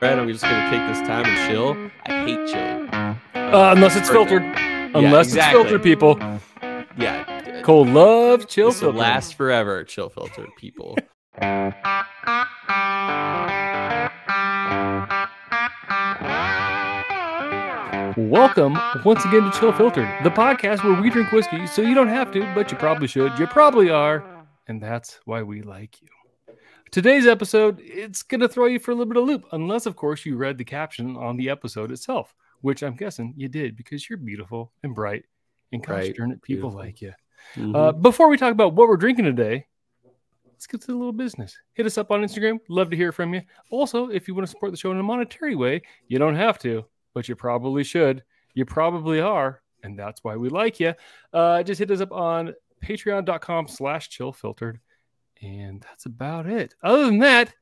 right, I'm just gonna take this time and chill. I hate chilling. Unless it's filtered. Unless it's filtered, people. Yeah. Cole loves chill This will filtered. last forever, chill filtered people. Welcome once again to Chill Filtered, the podcast where we drink whiskey so you don't have to, but you probably should. You probably are. And that's why we like you. Today's episode, it's going to throw you for a little bit of loop, unless, of course, you read the caption on the episode itself, which I'm guessing you did because you're beautiful and bright and gosh darn it, people like you. Mm-hmm. Before we talk about what we're drinking today, let's get to the little business. Hit us up on Instagram. Love to hear from you. Also, if you want to support the show in a monetary way, you don't have to, but you probably should. You probably are, and that's why we like you. Just hit us up on patreon.com/chillfiltered, and that's about it. Other than that,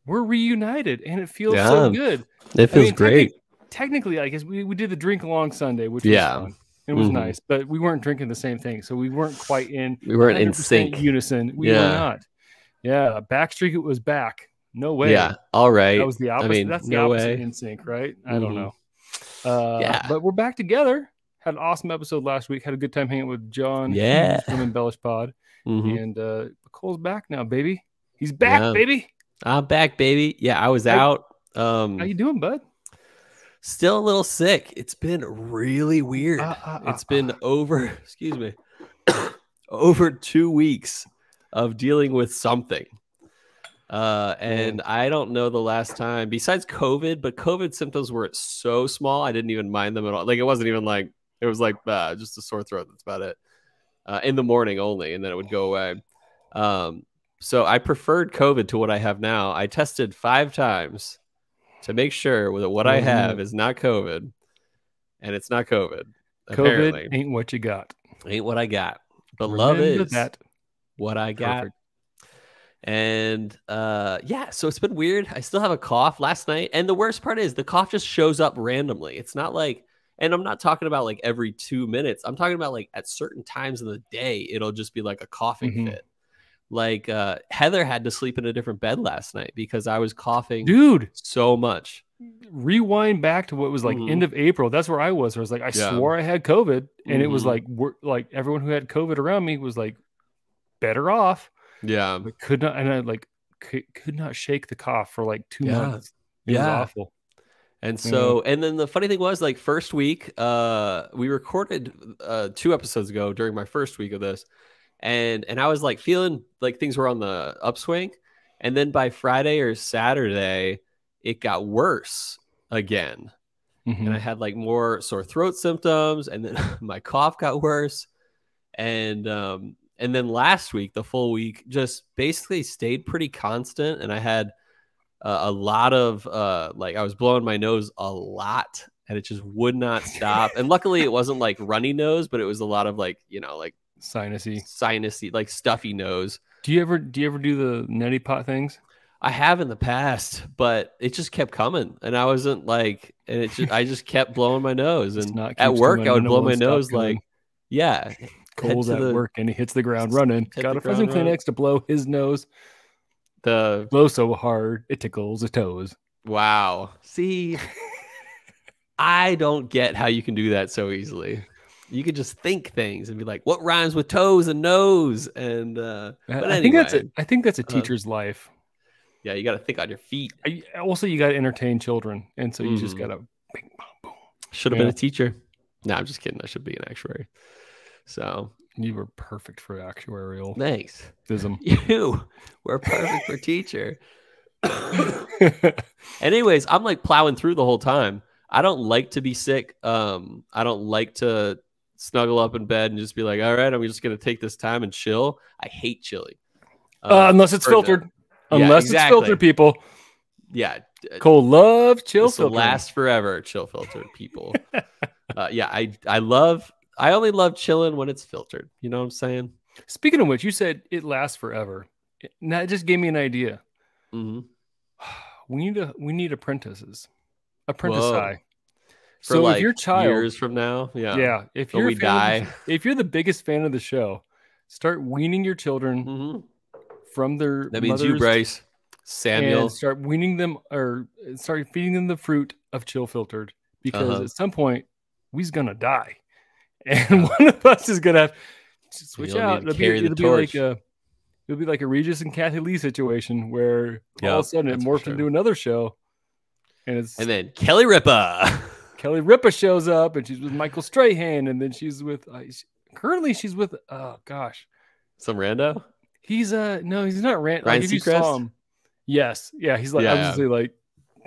we're reunited, and it feels so good. It feels great. Technically, I guess we did the drink along Sunday, which was fun. It was nice, but we weren't drinking the same thing, so we weren't quite in. We weren't in sync. Unison. We were not. Yeah, Backstreet it was back. No way. Yeah, all right. That was the opposite. I mean, that's the no opposite way. in sync, right? I don't know. But we're back together. Had an awesome episode last week. Had a good time hanging with John. From Embellish Pod. And Cole's back now, baby. He's back, baby. I'm back, baby. Yeah, I was out. How you doing, bud? Still a little sick. It's been really weird. It's been over 2 weeks of dealing with something. And I don't know the last time besides COVID, but COVID symptoms were so small. I didn't even mind them at all. Like, it wasn't even like, it was like just a sore throat. That's about it. In the morning only. And then it would go away. So I preferred COVID to what I have now. I tested 5 times to make sure that what I have is not COVID, and it's not COVID. Apparently. COVID ain't what you got. Ain't what I got. But love is what I got. Perfect. And so it's been weird. I still have a cough last night. And the worst part is the cough just shows up randomly. It's not like, and I'm not talking about like every 2 minutes. I'm talking about like at certain times of the day, it'll just be like a coughing fit. Like Heather had to sleep in a different bed last night because I was coughing so much. Rewind back to what was like end of April. That's where I was. I was like, I swore I had COVID, and it was like everyone who had COVID around me was like better off. Yeah, but could not shake the cough for like 2 months. It was awful. And so, and then the funny thing was, like, first week, we recorded 2 episodes ago during my first week of this. And I was like feeling like things were on the upswing. And then by Friday or Saturday, it got worse again. And I had like more sore throat symptoms, and then my cough got worse. And then last week, the full week, just basically stayed pretty constant. And I had a lot of like, I was blowing my nose a lot, and it just would not stop. And luckily it wasn't like runny nose, but it was a lot of like, you know, like sinusy, like stuffy nose. Do you ever do the neti pot things? I have in the past, but it just kept coming, and I wasn't like, and I just kept blowing my nose. And at work, I would blow my nose like, Cole's at work and he hits the ground running. Got a frozen Kleenex to blow his nose. The blow so hard it tickles his toes. Wow. See, I don't get how you can do that so easily. You could just think things and be like, what rhymes with toes and nose? And but anyway, I think that's a teacher's life. Yeah, you got to think on your feet. Also, you got to entertain children, and so you just got to bing, bong, boom. Should have been a teacher. No, I'm just kidding. I should be an actuary. So you were perfect for actuarial. Thanks. You were perfect for teacher. Anyways, I'm like plowing through the whole time. I don't like to be sick. I don't like to snuggle up in bed and just be like, all right, I'm just going to take this time and chill. I hate chilling. Unless it's filtered. Unless it's filtered, people. Yeah. Cole loves chill filtered. Last forever, chill filtered, people. I only love chilling when it's filtered. You know what I'm saying? Speaking of which, you said it lasts forever. Now it just gave me an idea. We need apprentices. Apprentice. So like if your child years from now, if you're the biggest fan of the show, start weaning your children from their. That means you, Bryce. Samuel. and start weaning them or start feeding them the fruit of Chill Filtered, because at some point we's gonna die, and one of us is gonna have to switch out. It'll be like a Regis and Kathy Lee situation where all of a sudden it morphs into another show, and then Kelly Ripa. Kelly Ripa shows up, and she's with Michael Strahan, and then she's with currently she's with some rando. He's no, he's not random. Ryan Like, if you Seacrest? saw him, yes, yeah, he's like I was gonna say like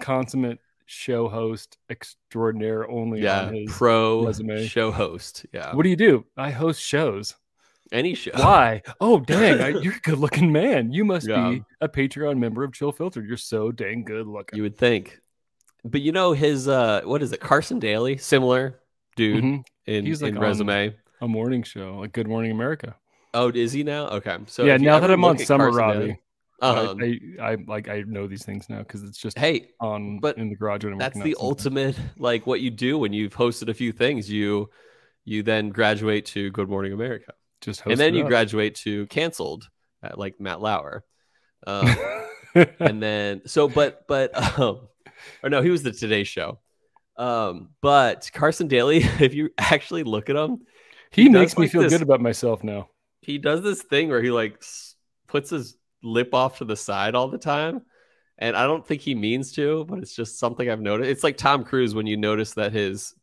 consummate show host extraordinaire, only on his pro resume. Show host. Yeah. What do you do? I host shows. Any show. Why? Oh, dang! You're a good-looking man. You must be a Patreon member of Chill Filtered. You're so dang good looking. You would think, but you know his what is it? Carson Daly, similar dude He's like in resume. A morning show, like Good Morning America. Oh, is he now? Okay, so yeah. Now that I'm on Summer Robbie, I know these things now because it's just in the garage when I'm that's the ultimate, like what you do when you've hosted a few things. You then graduate to Good Morning America. And then you graduate to Canceled, like Matt Lauer, and then or no, he was the Today Show. But Carson Daly, if you actually look at him, he makes me feel good about myself now. He does this thing where he like puts his lip off to the side all the time, and I don't think he means to, but it's just something I've noticed. It's like Tom Cruise when you notice that his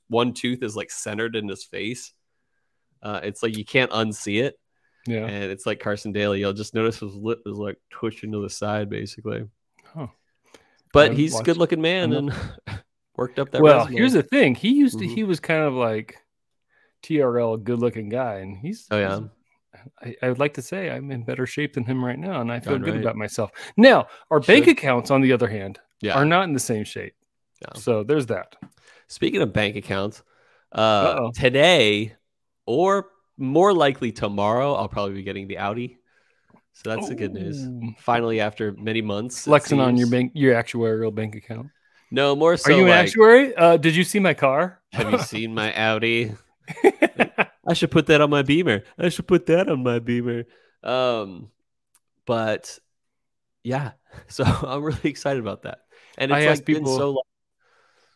one tooth is like centered in his face. It's like you can't unsee it. Yeah. And it's like Carson Daly. You'll just notice his lip is like twitching to the side, basically. Huh. But he's a good looking man and worked up that resume. Here's the thing. He used to he was kind of like TRL, a good looking guy, and I would like to say I'm in better shape than him right now, and I feel good about myself. Now, our bank accounts, on the other hand, are not in the same shape. Yeah. So there's that. Speaking of bank accounts, today, or more likely tomorrow, I'll probably be getting the Audi. So that's the good news. Finally, after many months. Flexing on your actuarial bank account. No, more so. Are you an actuary? Did you see my car? Have you seen my Audi? I should put that on my Beamer. But yeah, so I'm really excited about that. And it's been so long.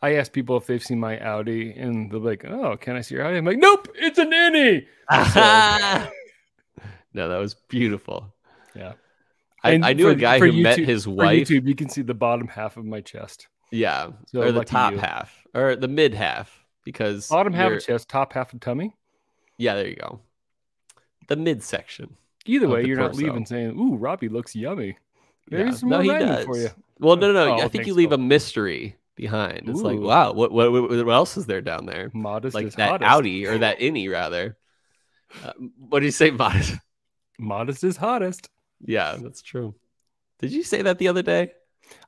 I ask people if they've seen my Audi, and they're like, "Oh, can I see your Audi?" I'm like, "Nope, it's an innie." No, that was beautiful. Yeah, I knew a guy who met his wife. For YouTube, you can see the bottom half of my chest. Yeah, so or the top half, or the mid half, because bottom half of chest, top half of tummy. Yeah, there you go. The midsection. Either way, you're not leaving saying, "Ooh, Robby looks yummy." There's some more does for you. Well, no. I think you leave a mystery behind. It's like, wow, what else is there down there? Modest like is that hottest. Audi or that innie rather. What do you say, modest? Modest is hottest. Yeah, that's true. Did you say that the other day?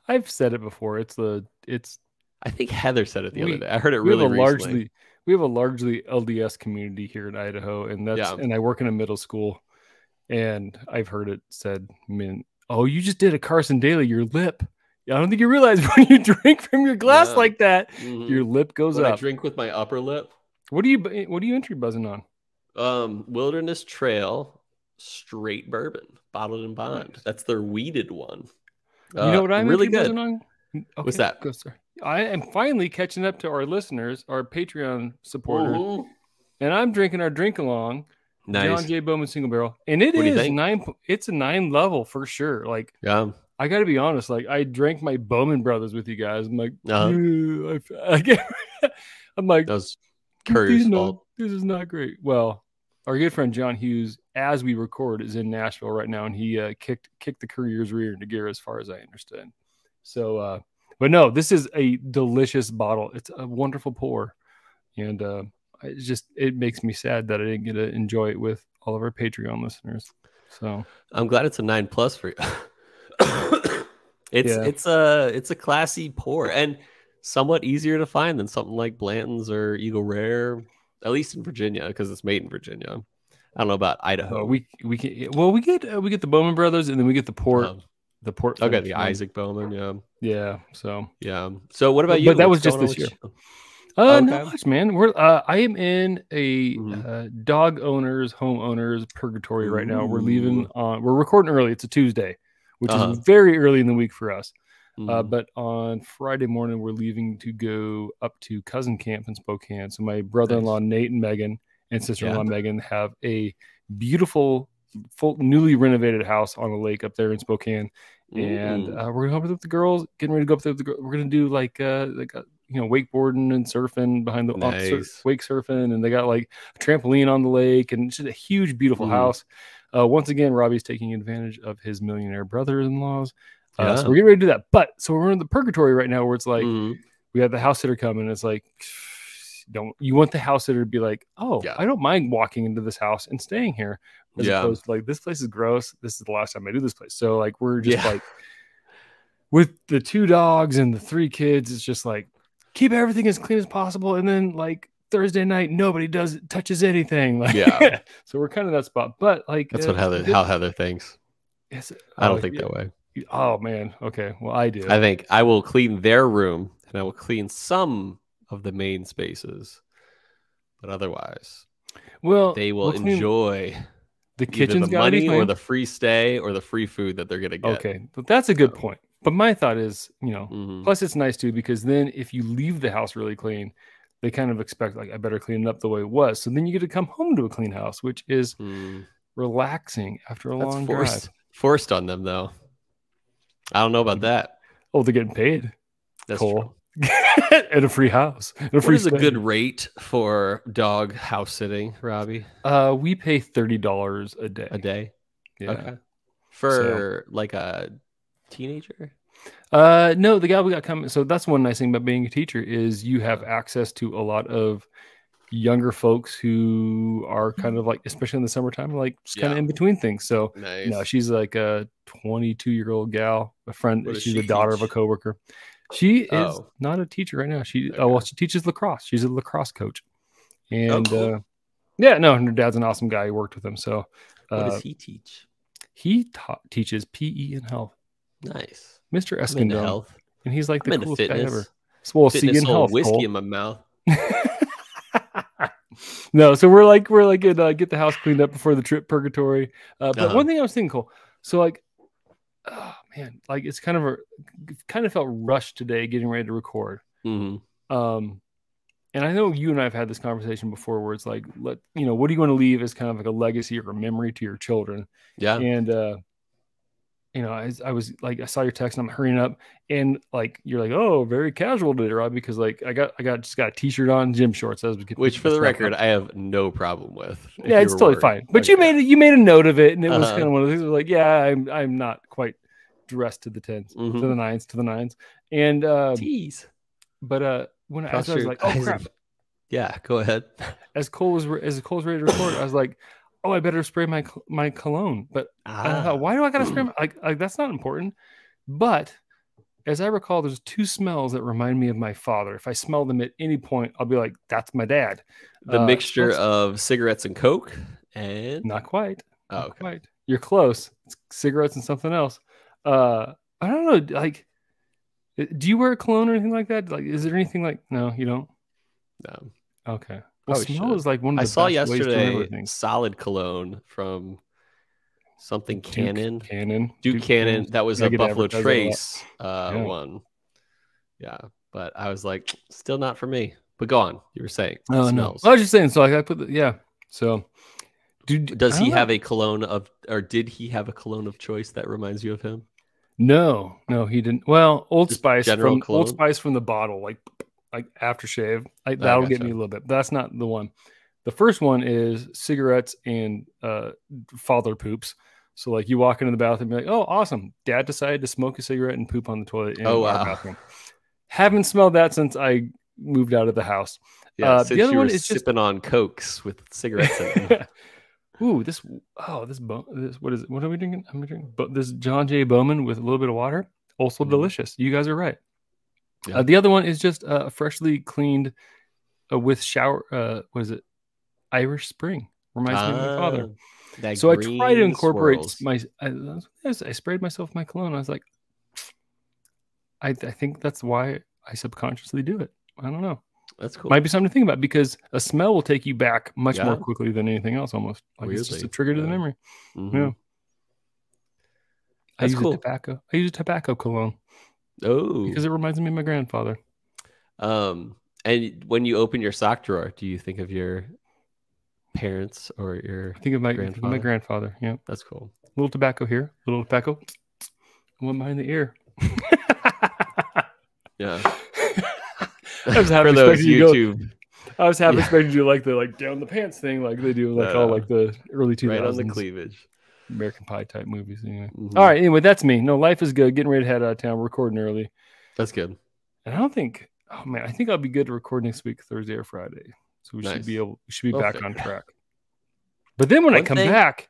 I've said it before. It's. I think Heather said it the other day. I heard it really recently. We have a largely LDS community here in Idaho, and and I work in a middle school, and I've heard it said, "Oh, you just did a Carson Daly, your lip." I don't think you realize when you drink from your glass like that, your lip goes up. I drink with my upper lip. What are you entry buzzing on? Wilderness Trail straight bourbon, bottled and bond. That's their weeded one. You know what I'm really good on? Okay, what's that? Go, sir. I am finally catching up to our listeners, our Patreon supporters, and I'm drinking our drink along. Nice. John J. Bowman Single Barrel, and it is 9. It's a 9 level for sure. Like, I got to be honest. Like, I drank my Bowman Brothers with you guys. I'm like, I'm like, that was Courier's fault. This is not great. Well, our good friend John Hughes, as we record, is in Nashville right now, and he kicked the Courier's rear into gear, as far as I understand. So, but no, this is a delicious bottle. It's a wonderful pour, and it makes me sad that I didn't get to enjoy it with all of our Patreon listeners. So I'm glad it's a 9+ for you. It's a classy pour and somewhat easier to find than something like Blanton's or Eagle Rare, at least in Virginia, because it's made in Virginia. I don't know about Idaho. We get the Bowman Brothers, and then we get the port. The port. Okay, the Isaac Bowman. Yeah. So what about you? But that was just this year. Not much, man. I am in a dog owners, homeowners purgatory right now. We're leaving we're recording early. It's a Tuesday. which is very early in the week for us. Mm. But on Friday morning, we're leaving to go up to cousin camp in Spokane. So my brother-in-law, Nate and Megan, and sister-in-law, Megan, have a beautiful, newly renovated house on a lake up there in Spokane. And we're going to go with the girls, getting ready to go up there with the girls. We're going to do like wakeboarding and surfing behind the wake surfing. And they got like a trampoline on the lake, and it's just a huge, beautiful house. Once again, Robbie's taking advantage of his millionaire brother-in-laws. So we're getting ready to do that. But so we're in the purgatory right now where it's like we have the house sitter coming. And it's like, you want the house sitter to be like, I don't mind walking into this house and staying here, as opposed to like, this place is gross. This is the last time I do this place. So like, we're just like, with the 2 dogs and the 3 kids, it's just like, keep everything as clean as possible. And then like Thursday night, nobody touches anything. Like, so we're kind of that spot. But like, that's what Heather thinks. I don't think that way. Oh man. Okay. Well, I do. I think I will clean their room, and I will clean some of the main spaces, but otherwise, they will enjoy the kitchen's the money or the free stay or the free food that they're gonna get. Okay, but that's a good point. But my thought is, plus it's nice too, because then if you leave the house really clean, they kind of expect like, I better clean it up the way it was. So then you get to come home to a clean house, which is relaxing after a long drive. Forced on them though. I don't know about that. Oh, they're getting paid. That's true. And a free house. What is a good rate for dog house sitting, Robbie? We pay $30 a day. A day? Yeah. Okay. For like a teenager? No, the guy we got coming. So that's one nice thing about being a teacher is you have access to a lot of younger folks who are kind of like, especially in the summertime, like just kind of in between things. So she's like a 22-year-old gal, a friend. She's the daughter of a coworker. She is not a teacher right now. She teaches lacrosse. She's a lacrosse coach. And her dad's an awesome guy. He worked with him. So what does he teach? He teaches PE and health. Nice. Mr. Eskindon. And he's like the coolest guy ever. Well, fitness, health, whiskey in my mouth. No, so we're like get the house cleaned up before the trip purgatory. But one thing I was thinking, Cole, so like, oh man, like it's kind of felt rushed today getting ready to record. And I know you and I have had this conversation before where it's like, what do you want to leave as kind of like a legacy or a memory to your children? Yeah. And I was like, I saw your text and I'm hurrying up, and like you're like, oh, very casual today, Rob, because like I got a t-shirt on, gym shorts, which for the record I have no problem with. Yeah, it's totally fine. But you made a note of it, and it was kind of one of those things like, I'm not quite dressed to the tens, to the nines, and but when I was like, oh crap, yeah, go ahead. As Cole was ready to record, I was like, oh, I better spray my cologne. But I thought, why do I got to spray like that's not important. But as I recall, there's 2 smells that remind me of my father. If I smell them at any point, I'll be like, that's my dad. The mixture of cigarettes and Coke and not quite. Oh, not quite. You're close. It's cigarettes and something else. I don't know. Like, do you wear cologne or anything like that? Like, is there anything like, no, you don't? No. Okay. Well, smell is like one of the best ways to remember things. Solid cologne from something Cannon. Duke Cannon. Cannon. That was a Buffalo Trace one. Yeah. But I was like, still not for me. But go on. You were saying. Oh, no. I was just saying. So like I put So does he have a cologne or did he have a cologne of choice that reminds you of him? No, he didn't. Well, Old Spice from the bottle, like aftershave. That'll get me a little bit. But that's not the one. The first one is cigarettes and father poops. So like you walk into the bathroom and be like, oh, awesome. Dad decided to smoke a cigarette and poop on the toilet in our bathroom. Haven't smelled that since I moved out of the house. Yeah, the other one is sipping on Cokes with cigarettes in them. Ooh, what is it? What are we drinking? I'm drinking this John J. Bowman with a little bit of water. Also delicious. You guys are right. Yeah. The other one is just freshly cleaned with shower. What is it? Irish Spring. Reminds me of my father. So I try to incorporate I sprayed myself with my cologne. I was like, I think that's why I subconsciously do it. I don't know. That's cool. Might be something to think about because a smell will take you back much more quickly than anything else. Almost like it's just a trigger to the memory. Mm-hmm. That's use cool. I use a tobacco cologne. Oh, because it reminds me of my grandfather. And when you open your sock drawer, do you think of your parents or your Think of my grandfather? Yeah, That's cool. little tobacco here, little tobacco. One behind the ear. Yeah. I was half For those expecting you YouTube. to go. I was half expecting you to like the down the pants thing, like they do, like all like the early 2000s, right on the cleavage, American Pie type movies. Anyway, all right. Anyway, that's me. No, life is good. Getting ready to head out of town. We're recording early. That's good. And I don't think. Oh man, I think I'll be good to record next week, Thursday or Friday. So we should be back on track. But then when I come back,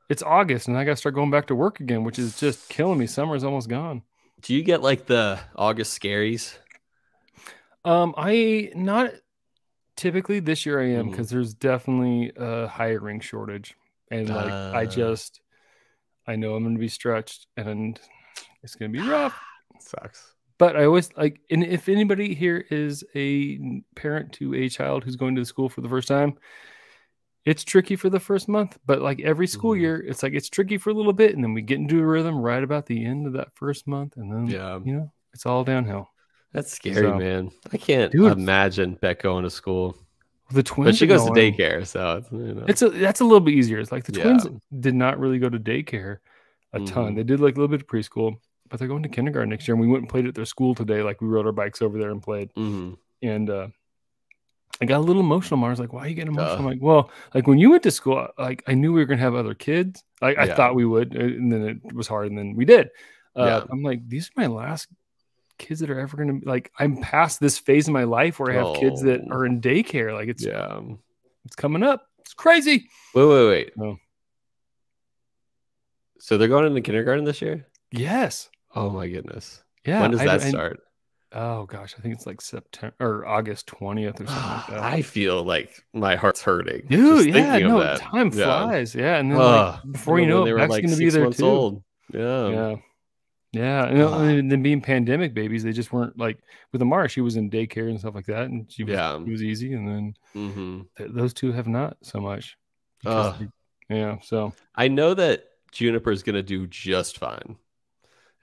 it's August, and I got to start going back to work again, which is just killing me. Summer's almost gone. Do you get like the August scaries? I not typically. This year I am, because there's definitely a hiring shortage, and like I know I'm going to be stretched, and it's going to be rough. Sucks. But I always like, and if anybody here is a parent to a child who's going to school for the first time, it's tricky for the first month. But like every school year, it's like it's tricky for a little bit, and then we get into a rhythm right about the end of that first month, and then it's all downhill. That's scary, man. I can't imagine Beck going to school. The twins, but she goes to daycare, so that's a little bit easier. It's like the twins did not really go to daycare a ton. They did like a little bit of preschool, but they're going to kindergarten next year. And we went and played at their school today. Like we rode our bikes over there and played. And I got a little emotional. Mars like, why are you getting emotional? I'm like, well, like when you went to school, like I knew we were gonna have other kids. Like I thought we would, and then it was hard, and then we did. I'm like, these are my last kids that are ever gonna like. I'm past this phase in my life where I have kids that are in daycare. Like it's coming up. It's crazy. Wait. Oh. So they're going into kindergarten this year? Yes. Oh my goodness. Yeah. When does that start? Oh gosh, I think it's like September or August 20th or something like that. I feel like my heart's hurting. Dude, time flies. Yeah. And then like, before you know it, Beck's going to be there too. Old. Yeah. And then being pandemic babies, they just weren't like with Amara, she was in daycare and stuff like that. And she was easy. And then those two have not so much. So I know that Juniper is going to do just fine.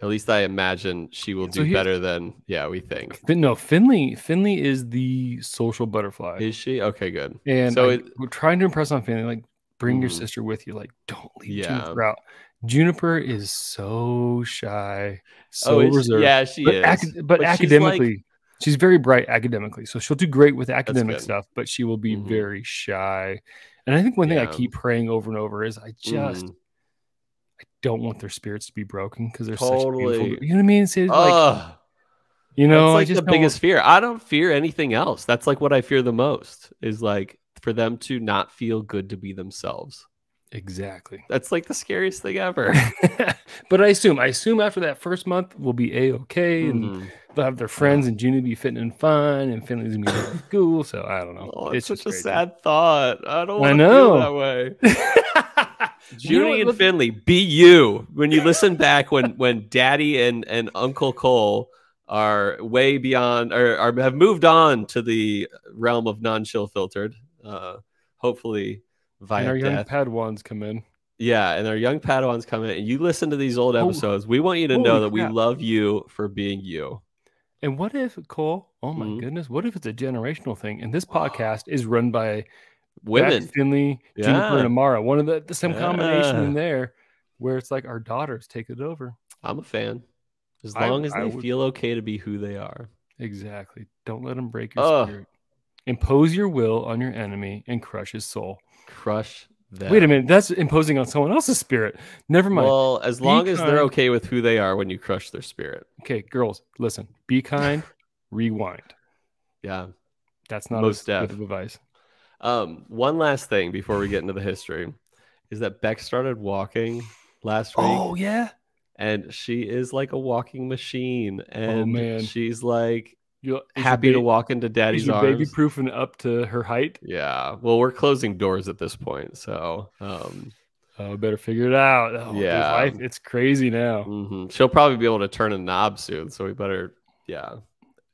At least I imagine she will do better than we think. No, Finley is the social butterfly. Is she? Okay, good. And so we're trying to impress on Finley, like bring your sister with you. Like don't leave Juniper out. Juniper is so shy, so reserved. Yeah, she is. But academically, she's very bright academically. So she'll do great with academic stuff, but she will be very shy. And I think one thing I keep praying over and over is I don't want their spirits to be broken because they're such beautiful. You know what I mean? So like, that's like the biggest fear. I don't fear anything else. That's like what I fear the most is like for them to not feel good to be themselves. Exactly. That's like the scariest thing ever. But I assume after that first month we'll be a-okay and they'll have their friends and Junie be fitting and fun and Finley's gonna be in school. So I don't know. Oh, it's such a sad thought. I don't want to feel that way. Junie and Finley, be you. When you listen back when Daddy and Uncle Cole are way beyond or have moved on to the realm of non-chill filtered. Hopefully via and our young Padawans come in. Yeah, and our young Padawans come in and you listen to these old episodes. We want you to know that we love you for being you. And what if, Cole, oh my goodness, what if it's a generational thing? And this podcast is run by women, Finley, Juniper, and Amara. One of the same combination in there where it's like our daughters take it over. I'm a fan. As long as they feel okay to be who they are. Exactly. Don't let them break your spirit. Impose your will on your enemy and crush his soul. Crush them. Wait a minute. That's imposing on someone else's spirit. Never mind. Well, as long as they're okay with who they are when you crush their spirit. Okay, girls, listen. Be kind. Rewind. Yeah. That's not as good of advice. One last thing before we get into the history is that Beck started walking last week. Oh, yeah. And she is like a walking machine. And she's like happy to walk into Daddy's arms. Baby proofing up to her height. Yeah. Well, we're closing doors at this point. So better figure it out. Oh, yeah. Life, it's crazy now. She'll probably be able to turn a knob soon. So we better,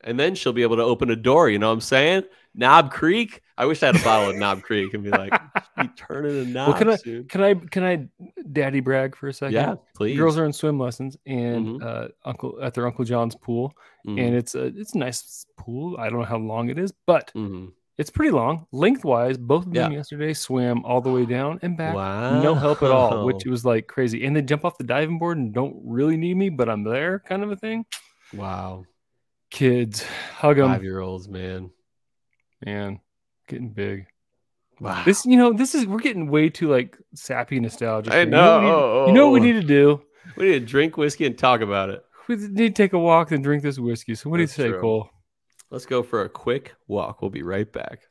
And then she'll be able to open a door. You know what I'm saying? Knob Creek. I wish I had a bottle of Knob Creek and be like, "You turning a knob, Well, dude." can I daddy brag for a second? Yeah, please. Girls are in swim lessons and at their Uncle John's pool, and it's a nice pool. I don't know how long it is, but it's pretty long lengthwise. Both of them yesterday swam all the way down and back, no help at all, which was like crazy. And they jump off the diving board and don't really need me, but I'm there, kind of a thing. Wow, kids, hug them. 5-year-olds, man, getting big. Wow. We're getting way too like sappy nostalgic. I know. You know what we need to do? We need to drink whiskey and talk about it. We need to take a walk and drink this whiskey. So what do you say, Cole? Let's go for a quick walk. We'll be right back.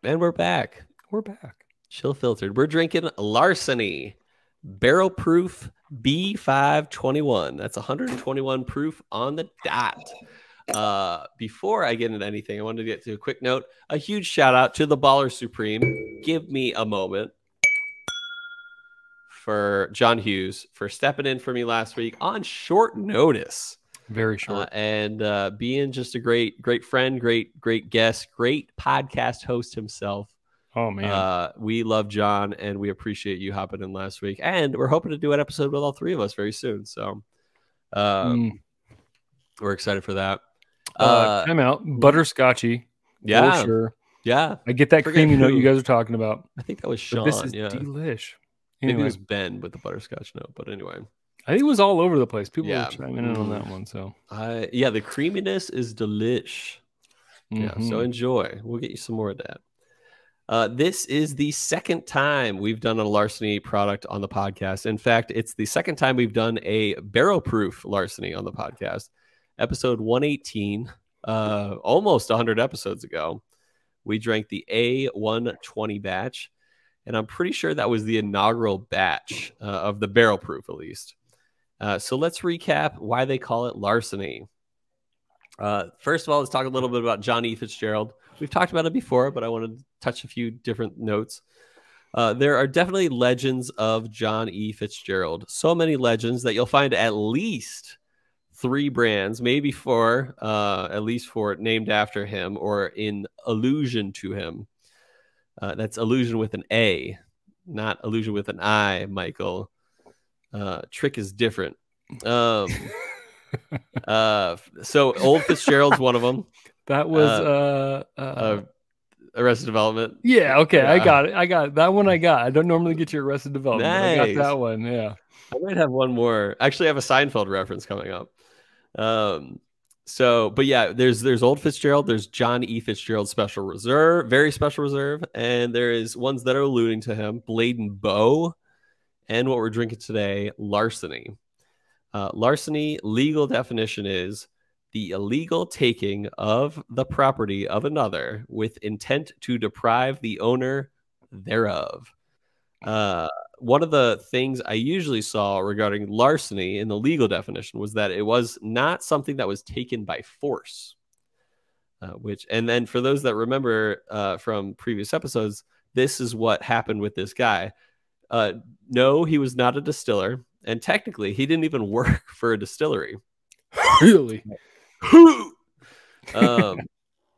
And we're back. Chill Filtered. We're drinking Larceny Barrel Proof B521. That's 121 proof on the dot. Before I get into anything, I wanted to get to a quick note. A huge shout out to the Baller Supreme. Give me a moment for John Hughes for stepping in for me last week on short notice. Very short. And being just a great friend, great guest, great podcast host himself. Oh, man. We love John, and we appreciate you hopping in last week. And we're hoping to do an episode with all three of us very soon. So we're excited for that. Time out. Butterscotchy. Yeah. For sure. Yeah. I get that creamy note you guys are talking about. I think that was Sean. But this is delish. Maybe it was Ben with the butterscotch note, but anyway. I think it was all over the place. People were chiming in on that one. So the creaminess is delish. Yeah, so enjoy. We'll get you some more of that. This is the second time we've done a Larceny product on the podcast. In fact, it's the second time we've done a barrel proof Larceny on the podcast. Episode 118, almost 100 episodes ago, we drank the A120 batch. And I'm pretty sure that was the inaugural batch of the barrel proof, at least. So let's recap why they call it Larceny. First of all, let's talk a little bit about John E. Fitzgerald. We've talked about it before, but I want to touch a few different notes. There are definitely legends of John E. Fitzgerald. So many legends that you'll find at least 3 brands, maybe 4, at least 4 named after him or in allusion to him. That's allusion with an A, not allusion with an I, Michael. Trick is different. So Old Fitzgerald's one of them. That was Arrested Development. Yeah, okay. Yeah. I got it. That one I got. I don't normally get your Arrested Development. Nice. I got that one, yeah. I might have one more. Actually, I have a Seinfeld reference coming up. But yeah, there's Old Fitzgerald, there's John E. Fitzgerald Special Reserve, very Special Reserve, and there is ones that are alluding to him, Blade and Bow, and what we're drinking today, Larceny. Larceny legal definition is the illegal taking of the property of another with intent to deprive the owner thereof. One of the things I usually saw regarding larceny in the legal definition was that it was not something that was taken by force. And then for those that remember from previous episodes, this is what happened with this guy. No, he was not a distiller. And technically, he didn't even work for a distillery. Really?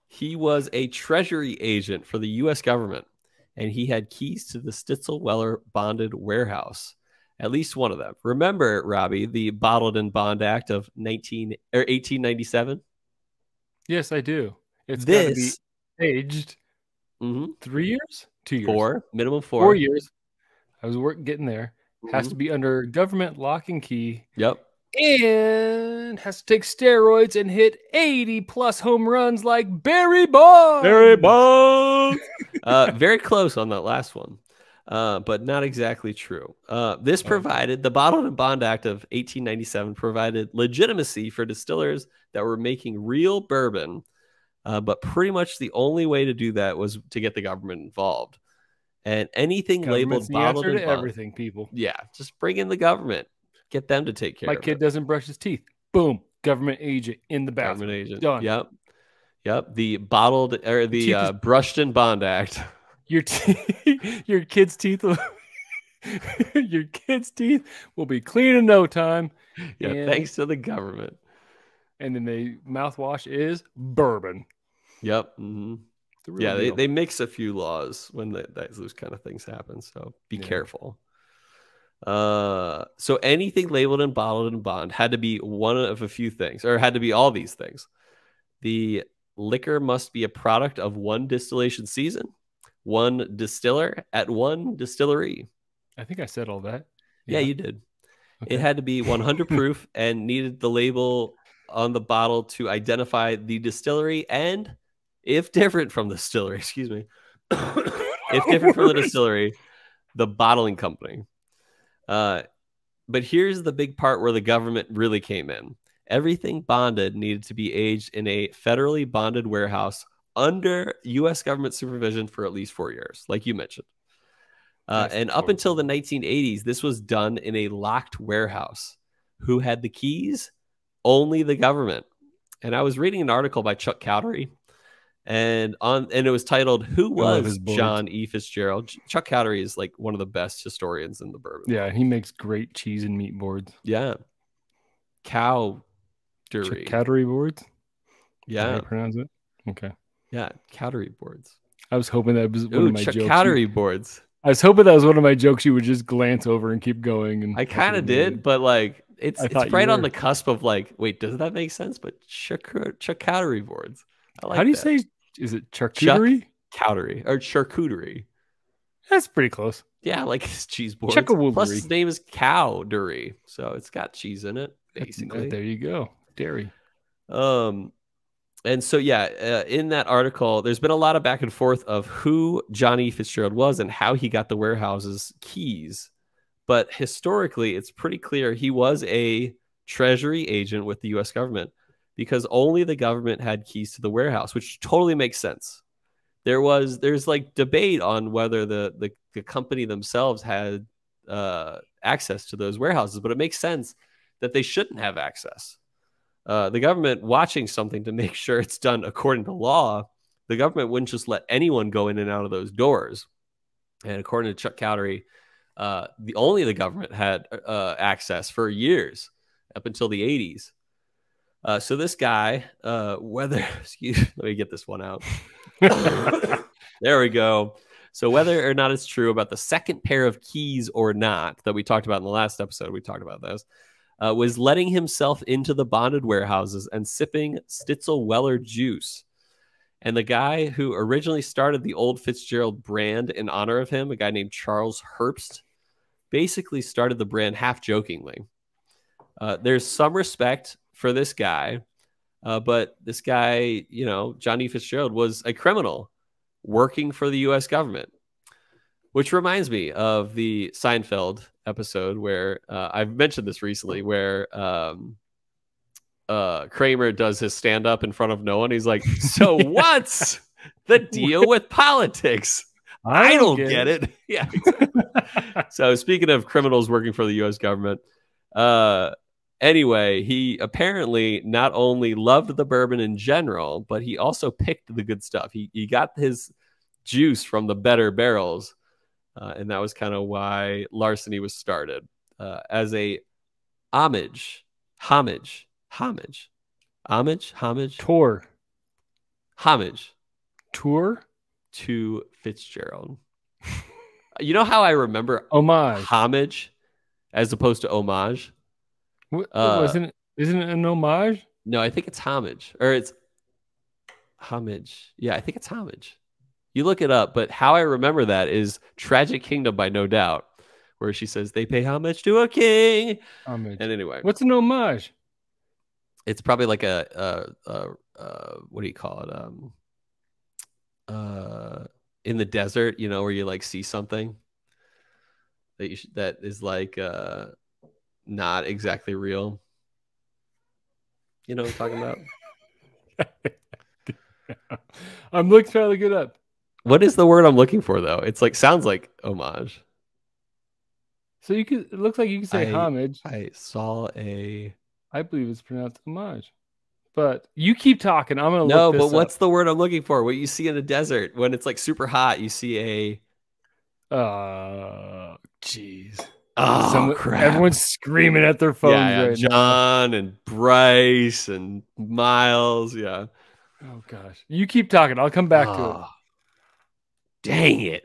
He was a treasury agent for the U.S. government. And he had keys to the Stitzel-Weller bonded warehouse, at least one of them. Remember, Robby, the Bottled and Bond Act of 1897? Yes, I do. It's got to be aged 3 years? 2 years? 4, minimum 4. 4 years. I was getting there. Has to be under government lock and key. Yep. And has to take steroids and hit 80+ home runs like Barry Bonds. Barry Bonds. Very close on that last one, but not exactly true. This provided, the Bottled and Bond Act of 1897 provided legitimacy for distillers that were making real bourbon, but pretty much the only way to do that was to get the government involved. And anything labeled bottled and bond, everything, people. Yeah, just bring in the government. Get them to take care of it. My kid doesn't brush his teeth. Boom. Government agent in the bathroom. Government agent. Done. Yep. Yep, the bottled or the brushed in bond act. Your your kids' teeth will your kids' teeth will be clean in no time. Yeah, thanks to the government. And then the mouthwash is bourbon. Yep. Yeah, they mix a few laws when those kind of things happen. So be careful. So anything labeled and bottled in bond had to be one of a few things, or had to be all these things. The liquor must be a product of one distillation season, one distiller at one distillery. I think I said all that. Yeah, you did. Okay. It had to be 100 proof and needed the label on the bottle to identify the distillery and, if different from the distillery, excuse me, if different from the distillery, the bottling company. But here's the big part where the government really came in. Everything bonded needed to be aged in a federally bonded warehouse under U.S. government supervision for at least 4 years, like you mentioned. And up until the 1980s, this was done in a locked warehouse. Who had the keys? Only the government. And I was reading an article by Chuck Cowdery, and it was titled "Who Was John E. Fitzgerald?" Chuck Cowdery is like one of the best historians in the bourbon. Yeah, he makes great cheese and meat boards. Yeah, Cowdery boards. Yeah, how you pronounce it? Okay. Yeah, Cowdery boards. I was hoping that was one of my jokes. Cowdery boards. I was hoping that was one of my jokes you would just glance over and keep going. And I kind of did, but like it's right on the cusp of like, wait, does that make sense? But charcuterie boards. I like How do you that. say? Is it charcuterie? Cowdery or charcuterie. That's pretty close. Yeah, like his cheese boards. Plus his name is Cowdery, so it's got cheese in it, basically. There you go, dairy. And so, yeah, in that article, there's been a lot of back and forth of who Johnny Fitzgerald was and how he got the warehouse's keys. But historically, it's pretty clear he was a treasury agent with the U.S. government because only the government had keys to the warehouse, which totally makes sense. There's like debate on whether the company themselves had access to those warehouses, but it makes sense that they shouldn't have access. The government watching something to make sure it's done according to law, the government wouldn't just let anyone go in and out of those doors. And according to Chuck Cowdery, only the government had access for years up until the 80s. So this guy, let me get this one out. There we go. So whether or not it's true about the second pair of keys or not that we talked about in the last episode, we talked about this. Was letting himself into the bonded warehouses and sipping Stitzel Weller juice. And the guy who originally started the Old Fitzgerald brand in honor of him, a guy named Charles Herbst, basically started the brand half jokingly. There's some respect for this guy, but this guy, Johnny Fitzgerald, was a criminal working for the U.S. government. Which reminds me of the Seinfeld episode where I've mentioned this recently, where Kramer does his stand-up in front of no one. He's like, so what's the deal with politics? I don't get it. Yeah. So speaking of criminals working for the U.S. government, anyway, he apparently not only loved the bourbon in general, but he also picked the good stuff. He got his juice from the better barrels. And that was kind of why Larceny was started as a homage tour to Fitzgerald. You know how I remember homage as opposed to homage? Isn't it an homage? No, I think it's homage, or it's homage. Yeah, I think it's homage. You look it up, but how I remember that is Tragic Kingdom by No Doubt, where she says they pay homage to a king. Homage. And anyway, what's an homage? It's probably like a what do you call it? In the desert, where you like see something that that is like not exactly real. You know what I'm talking about? I'm trying to look it up. What is the word I'm looking for, though? It's like sounds like homage. So it looks like you can say homage. I saw I believe it's pronounced homage. But you keep talking. I'm gonna No, look this but what's up. the word I'm looking for? What you see in a desert when it's like super hot, you see Jeez. oh crap. Everyone's screaming at their phones Yeah, right now. John and Bryce and Miles. Yeah. Oh gosh. You keep talking. I'll come back to it. Dang it.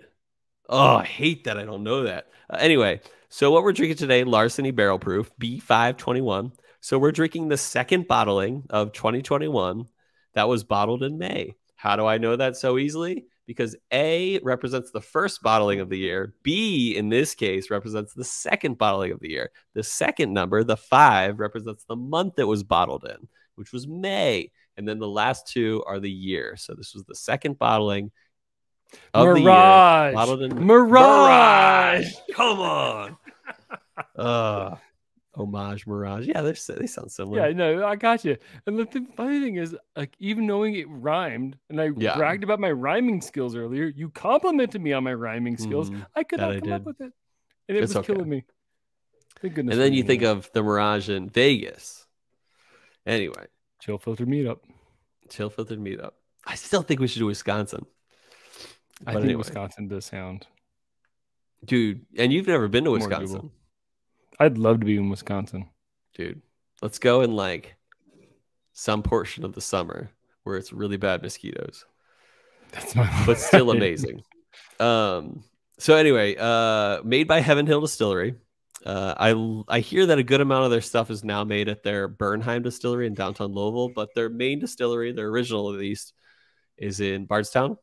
Oh, I hate that I don't know that. Anyway, so what we're drinking today, Larceny Barrel Proof, B521. So we're drinking the second bottling of 2021 that was bottled in May. How do I know that so easily? Because A represents the first bottling of the year. B, in this case, represents the second bottling of the year. The second number, the 5, represents the month it was bottled in, which was May. And then the last two are the year. So this was the second bottling of the year. Bottled in Mirage. Come on. Homage, Mirage. Yeah, they sound similar. Yeah, no, I got you. And the funny thing is, like, even knowing it rhymed, and I bragged about my rhyming skills earlier, you complimented me on my rhyming skills. I could not come up with it. And it was killing me. Thank goodness. And then you think of the Mirage in Vegas. Anyway. Chill Filtered Meetup. I still think we should do Wisconsin. I think Wisconsin does sound. Dude, and you've never been to Wisconsin. I'd love to be in Wisconsin. Dude, let's go in like some portion of the summer where it's really bad mosquitoes. That's my but still amazing. So anyway, made by Heaven Hill Distillery. I hear that a good amount of their stuff is now made at their Bernheim distillery in downtown Louisville, but their main distillery, their original at least, is in Bardstown.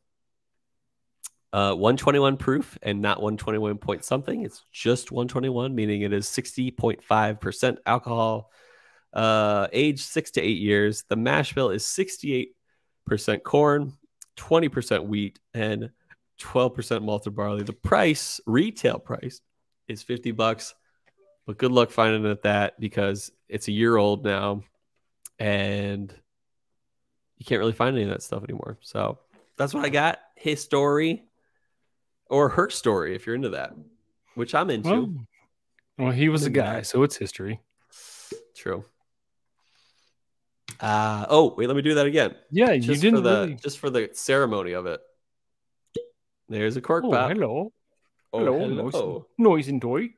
121 proof and not 121 point something. It's just 121, meaning it is 60.5% alcohol, aged 6 to 8 years. The mash bill is 68% corn, 20% wheat, and 12% malted barley. The retail price is $50, but good luck finding it at that because it's a year old now and you can't really find any of that stuff anymore. So that's what I got. His story. Or her story, if you're into that, which I'm into. Well, he was a guy, so it's history. True. Oh, wait, let me do that again. Yeah, just you didn't just for the ceremony of it. There's a cork pop. Hello. Oh, hello. Noise and toy.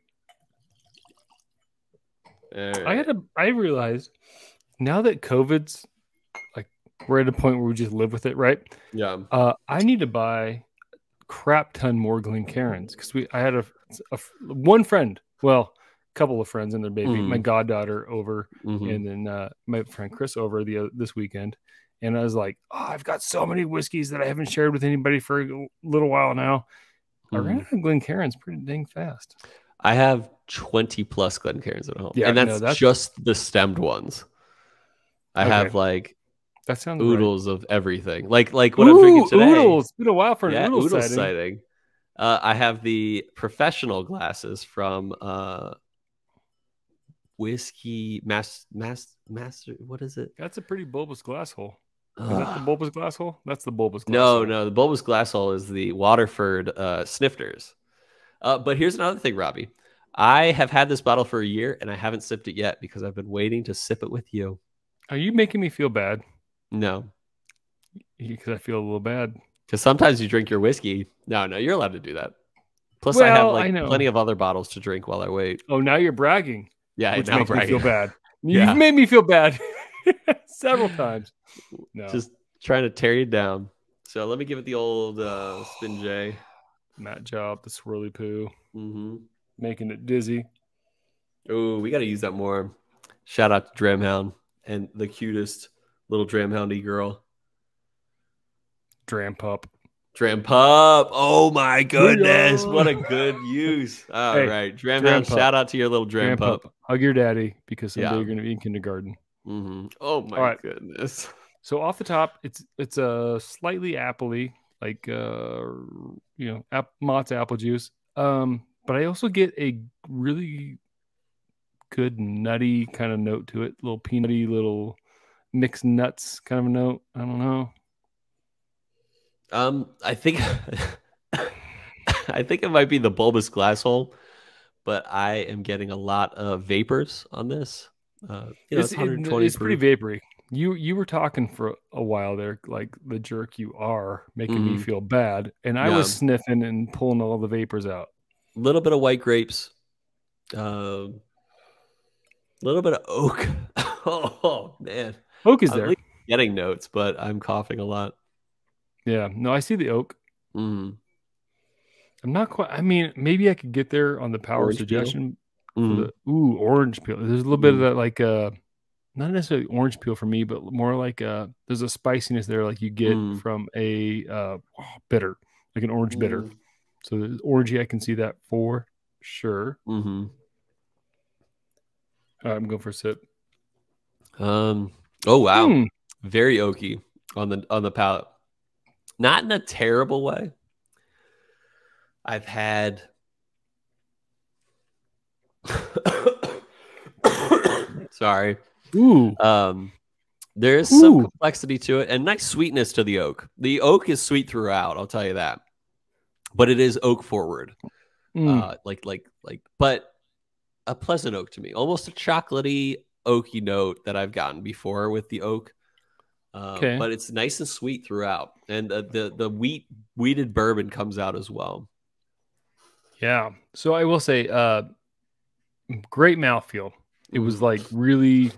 Right. I realized now that COVID's like we're at a point where we just live with it, right? Yeah. I need to buy crap ton more Glencairns because I had one friend, well, a couple of friends and their baby, my goddaughter over, and then my friend Chris over this weekend, and I was like, I've got so many whiskeys that I haven't shared with anybody for a little while now. I ran out of Glencairns pretty dang fast. I have 20 plus Glencairns at home, yeah, and that's just the stemmed ones. I have like. That sounds oodles of everything. Like what I'm drinking today. Oodles. It's been a while for an oodle sighting. I have the professional glasses from Whiskey Master. What is it? That's a pretty bulbous glass hole. Is that the bulbous glass hole? That's the bulbous glass hole. No, the bulbous glass hole is the Waterford snifters. But here's another thing, Robbie. I have had this bottle for a year and I haven't sipped it yet because I've been waiting to sip it with you. Are you making me feel bad? No. Because I feel a little bad. Because sometimes you drink your whiskey. No, you're allowed to do that. Plus, I have plenty of other bottles to drink while I wait. Oh, now you're bragging. Yeah, which makes me feel bad. Yeah. You've made me feel bad several times. No. Just trying to tear you down. So let me give it the old spin J. Matt job, the swirly poo. Making it dizzy. Oh, we got to use that more. Shout out to Dramhound and the cutest little Dramhoundy girl. Dram pup. Oh my goodness. What a good use. All right. Dramhound, shout out to your little Dram pup. Hug your daddy because someday you're going to be in kindergarten. Oh my goodness. So off the top, it's a slightly appley, like Mott's apple juice. But I also get a really good nutty kind of note to it, little peanutty, little mixed nuts kind of a note. I don't know. I think it might be the bulbous glass hole, but I am getting a lot of vapors on this. It's 120 it's pretty vapory. You were talking for a while there, like the jerk you are, making me Mm-hmm. feel bad, and I Yeah. was sniffing and pulling all the vapors out. A little bit of white grapes, a little bit of oak. Oh man, Oak is I'm at there. least getting notes, but I'm coughing a lot. Yeah, no, I see the oak. Mm. I'm not quite. I mean, maybe I could get there on the power Orange peel. suggestion for Mm. the orange peel. There's a little bit of that, like not necessarily orange peel for me, but more like there's a spiciness there, like you get Mm. from a bitter, like an orange bitter. Mm. So the orangey, I can see that for sure. Mm-hmm. All right, I'm going for a sip. Oh wow, very oaky on the palate. Not in a terrible way. I've had. Sorry. Ooh. There is some complexity to it and nice sweetness to the oak. The oak is sweet throughout, I'll tell you that. But it is oak forward. But a pleasant oak to me. Almost a chocolatey, oaky note that I've gotten before with the oak. Okay. But it's nice and sweet throughout. And the wheated bourbon comes out as well. Yeah. So I will say, great mouthfeel. It was like really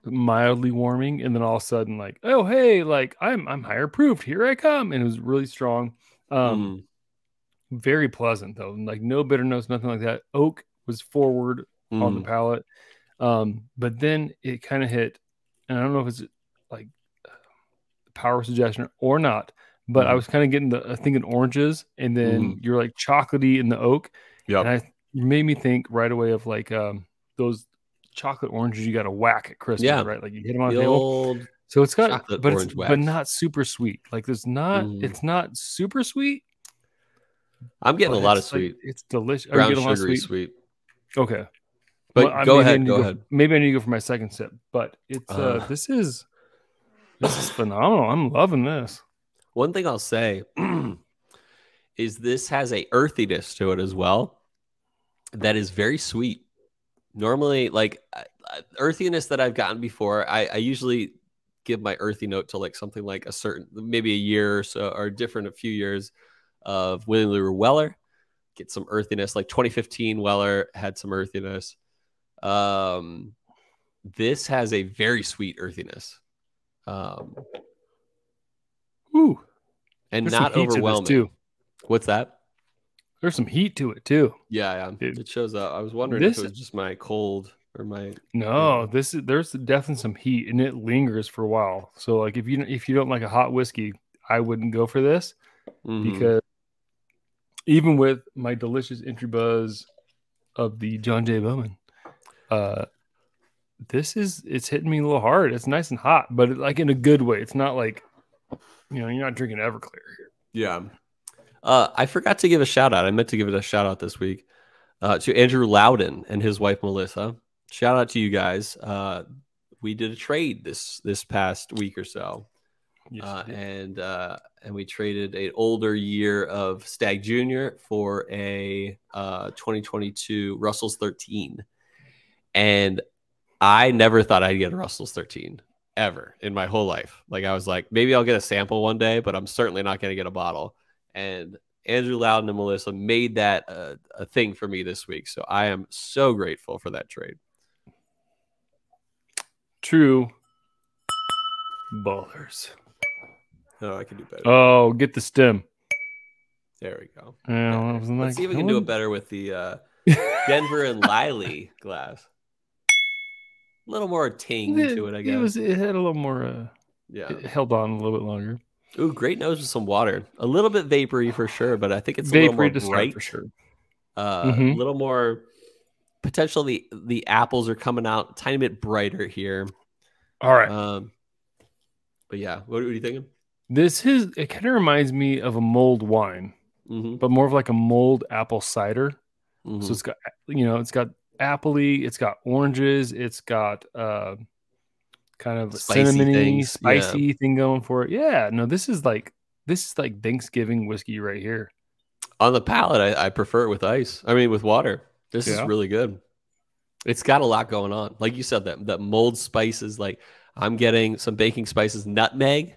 mildly warming, and then all of a sudden, like, oh hey, like I'm higher proofed. Here I come, and it was really strong. Very pleasant though, like no bitter notes, nothing like that. Oak was forward on the palate, but then it kind of hit, and I don't know if it's like power suggestion or not, but I was kind of getting thinking oranges, and then you're like chocolatey in the oak. Yeah, and you made me think right away of like those chocolate oranges you got to whack at Christmas, right? Like you hit them on the table. So it's got, but not super sweet. Like there's not, it's not super sweet. I'm getting a lot of sweet. Like, it's delicious. Brown sugary sweet. Okay, but go ahead. Go ahead. Maybe I need to go for my second sip. But it's this is phenomenal. I'm loving this. One thing I'll say is this has a earthiness to it as well that is very sweet. Normally, like earthiness that I've gotten before, I usually give my earthy note to like something like a certain, maybe a year or so, or different, a few years of William Lure Weller. Get some earthiness. Like 2015 Weller had some earthiness. This has a very sweet earthiness. Ooh. And there's not overwhelming. Too. What's that? There's some heat to it too. Yeah. It shows up. I was wondering if it was just my cold or my. No, there's definitely some heat, and it lingers for a while. So like if you don't like a hot whiskey, I wouldn't go for this because even with my delicious entry buzz of the John J. Bowman, it's hitting me a little hard. It's nice and hot, but like in a good way. It's not like, you're not drinking Everclear here. Yeah. I forgot to give a shout out. I meant to give it a shout out this week to Andrew Loudon and his wife, Melissa. Shout out to you guys. We did a trade this past week or so. Yes, and we traded an older year of Stag Junior for a 2022 Russell's 13. And I never thought I'd get a Russell's 13 ever in my whole life. Like I was like, maybe I'll get a sample one day, but I'm certainly not going to get a bottle. And Andrew Loudon and Melissa made that a thing for me this week. So I am so grateful for that trade. True. Ballers. Oh, I can do better. Oh, get the stem. There we go. Let's see if we can do it better with the Denver and Liley glass. A little more ting to it, I guess. It had a little more. It held on a little bit longer. Ooh, great nose with some water. A little bit vapory for sure, but I think it's a vapory little more bright for sure. A little more potential. The apples are coming out a tiny bit brighter here. All right. But yeah, what are you thinking? It kind of reminds me of a mulled wine, but more of like a mulled apple cider. So it's got, it's got appley, it's got oranges, it's got kind of cinnamony, spicy thing going for it. Yeah, no, this is like Thanksgiving whiskey right here. On the palate, I prefer it with ice. I mean, with water. This is really good. It's got a lot going on. Like you said, that mold spices, like I'm getting some baking spices, nutmeg.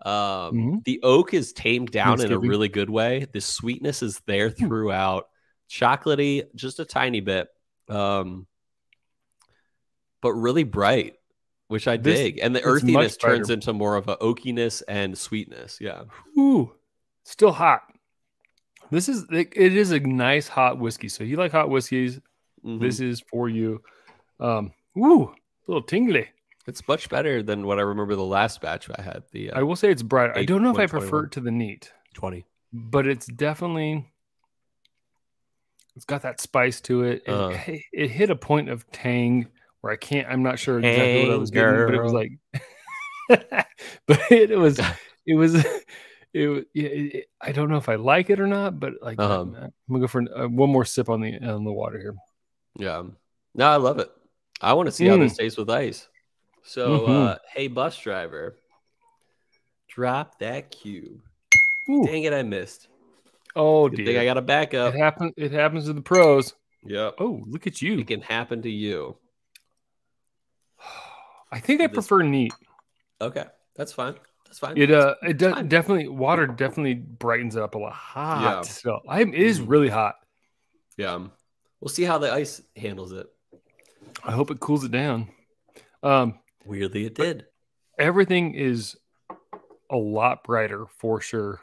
The oak is tamed down in a really good way. The sweetness is there throughout. Chocolatey, just a tiny bit. But really bright, which I dig. And the earthiness turns into more of a oakiness and sweetness. Yeah. Ooh, still hot. It is a nice hot whiskey. So you like hot whiskeys. This is for you. Ooh, a little tingly. It's much better than what I remember the last batch I had. I will say it's bright. I don't know if I prefer it to the neat 20, but it's definitely, it's got that spice to it. It hit a point of tang where I'm not sure exactly what I was getting, but it was like, but I don't know if I like it or not, but like, I'm gonna go for one more sip on the water here. Yeah, no, I love it. I want to see how this tastes with ice. So, hey, bus driver, drop that cube. Ooh. Dang it, I missed. Oh, Good thing I got a backup. It happens to the pros. Yep. Oh, look at you. It can happen to you. I think I prefer neat. Okay, that's fine. That's fine. It definitely, water definitely brightens it up a lot. Hot. Yeah. So it is really hot. Yeah. We'll see how the ice handles it. I hope it cools it down. Weirdly, it did. Everything is a lot brighter for sure.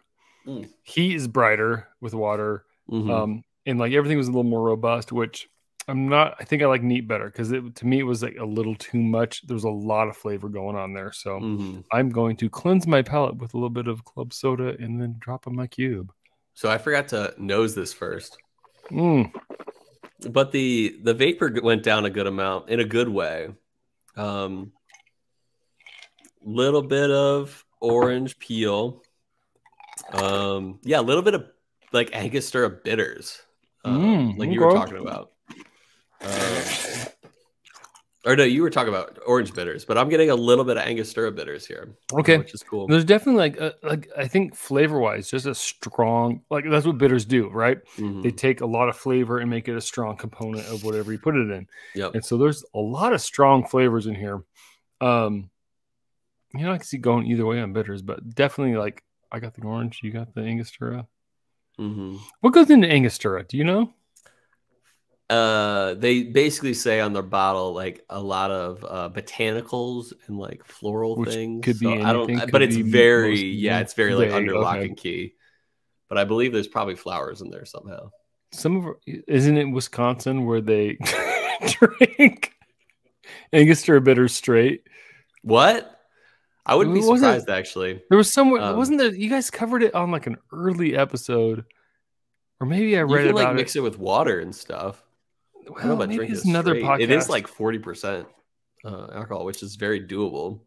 Heat is brighter with water. And like everything was a little more robust, which I think I like neat better because to me it was like a little too much. There was a lot of flavor going on there. So I'm going to cleanse my palate with a little bit of club soda and then drop in my cube. So I forgot to nose this first. But the vapor went down a good amount in a good way. Little bit of orange peel. Yeah, a little bit of like Angostura bitters. Like you were talking about. Or no, you were talking about orange bitters, but I'm getting a little bit of Angostura bitters here. Okay, which is cool. There's definitely like I think flavor wise, just a strong, like that's what bitters do, right? They take a lot of flavor and make it a strong component of whatever you put it in. Yep. And so there's a lot of strong flavors in here. I can see going either way on bitters, but definitely like I got the orange, you got the Angostura. What goes into Angostura? Do you know? They basically say on their bottle like a lot of botanicals and like floral things. Could be anything, but it's very it's very like under lock and key. But I believe there's probably flowers in there somehow. Isn't it Wisconsin where they drink Angostura bitters straight? What? I wouldn't be surprised actually. There was somewhere, wasn't there? You guys covered it on like an early episode, or maybe I read about it. Mix it with water and stuff. Well, I don't know about maybe it's another podcast. It is like 40% alcohol, which is very doable.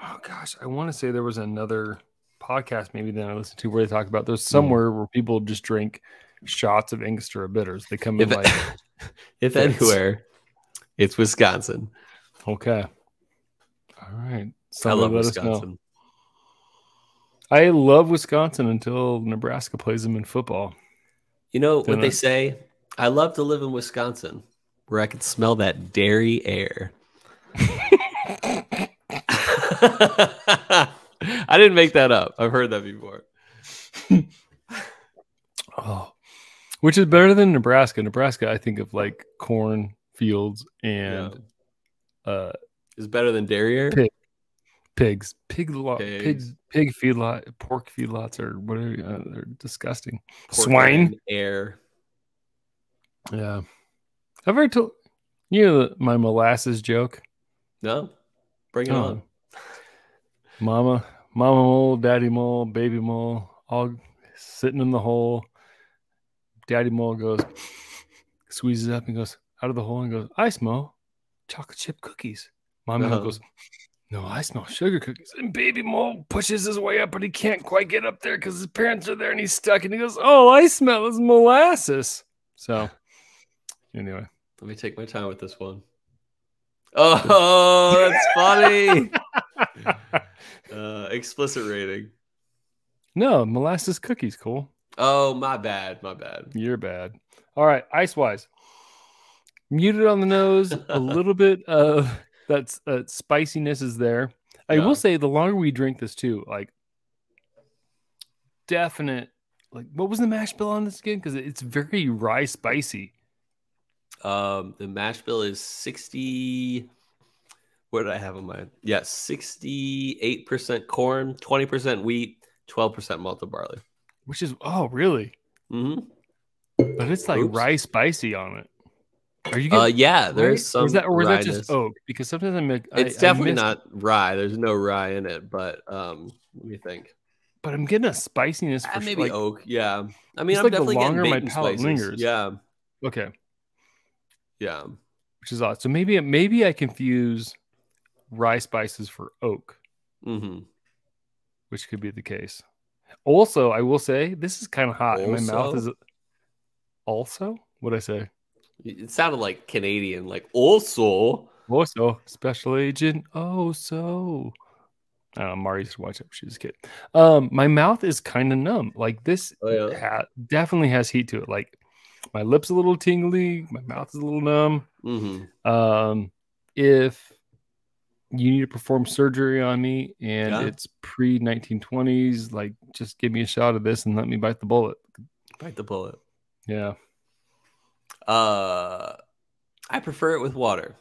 Oh gosh, I want to say there was another podcast maybe that I listened to where they talked about there's somewhere where people just drink shots of Angostura bitters. They come in if anywhere, it's Wisconsin. Okay. All right. I love Wisconsin. I love Wisconsin until Nebraska plays them in football. You know what they say? I love to live in Wisconsin where I can smell that dairy air. I didn't make that up. I've heard that before. Which is better than Nebraska. Nebraska, I think of like corn fields and is better than dairy air. Pig feedlot, pork feedlots, or whatever. They're disgusting. Pork Swine air. Yeah. I've ever told you my molasses joke? No. Bring it on. Mama mole, daddy mole, baby mole, all sitting in the hole. Daddy mole goes, squeezes up and goes out of the hole and goes, I smell chocolate chip cookies. Mama goes, no, I smell sugar cookies. And baby mole pushes his way up, but he can't quite get up there because his parents are there and he's stuck. And he goes, oh, I smell is molasses. So anyway, let me take my time with this one. Oh, that's funny. Explicit rating. No, molasses cookies, cool. Oh, my bad. You're bad. All right, ice wise. muted on the nose. A little bit of that spiciness is there. I will say the longer we drink this too, like definite. Like, what was the mash bill on this again? Because it's very rye spicy. The mash bill is 60. What did I have in mind? Yeah, 68% corn, 20% wheat, 12% malted barley. Which is really? Mm-hmm. But it's like rye spicy on it. Are you getting? Yeah, there's some. Or is that just oak? Because sometimes it's definitely not rye. There's no rye in it, but let me think. But I'm getting a spiciness for maybe oak. Yeah, I mean, I'm like definitely the longer getting my palate spices. lingers. Yeah. Okay. Yeah. Which is odd. So maybe I confuse rye spices for oak, which could be the case. Also, I will say this is kind of hot. And my mouth is also. What'd I say? It sounded like Canadian, like also, special agent. Mari used to watch it when she was a kid. My mouth is kind of numb. Like this definitely has heat to it. Like my lips a little tingly, my mouth is a little numb. If you need to perform surgery on me and it's pre-1920s, like just give me a shot of this and let me bite the bullet. Yeah. I prefer it with water.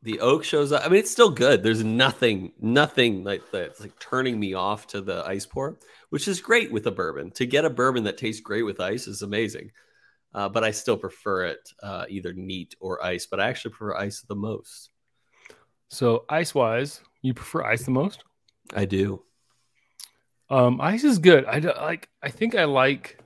The oak shows up. I mean, it's still good. There's nothing like that. It's like turning me off to the ice pour, which is great with a bourbon. To get a bourbon that tastes great with ice is amazing. But I still prefer it either neat or ice. But I actually prefer ice the most. So ice-wise, you prefer ice the most? I do. Ice is good. I think I like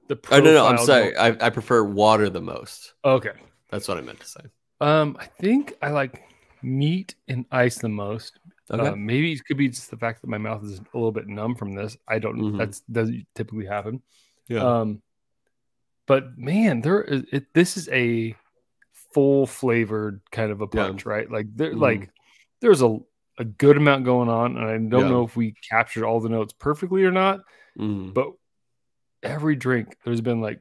the profile. Oh, no, I'm sorry. I prefer water the most. Okay. That's what I meant to say. I think I like neat and ice the most. Okay. Maybe it could be just the fact that my mouth is a little bit numb from this. I don't know. That doesn't typically happen. Yeah. But man, this is a full flavored kind of a punch, right? Like there's a good amount going on, and I don't know if we captured all the notes perfectly or not. But every drink, there's been like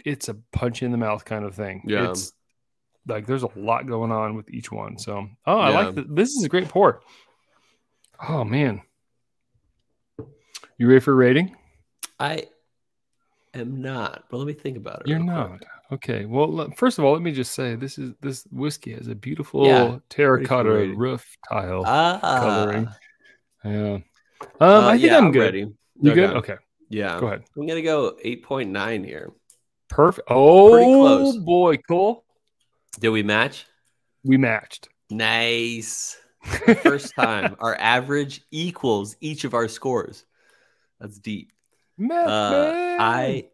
it's a punch in the mouth kind of thing. Yeah. It's like there's a lot going on with each one. So, I like this is a great pour. Oh man. You ready for rating? I am not, but let me think about it. You're not. Quick. Okay. Well, first of all, let me just say this whiskey has a beautiful terracotta roof tile coloring. Yeah. I think I'm good. Ready. You good? Okay. Yeah. Go ahead. I'm gonna go 8.9 here. Perfect. Oh, pretty close. Boy, cool. Did we match? We matched. Nice. First time. Our average equals each of our scores. That's deep. I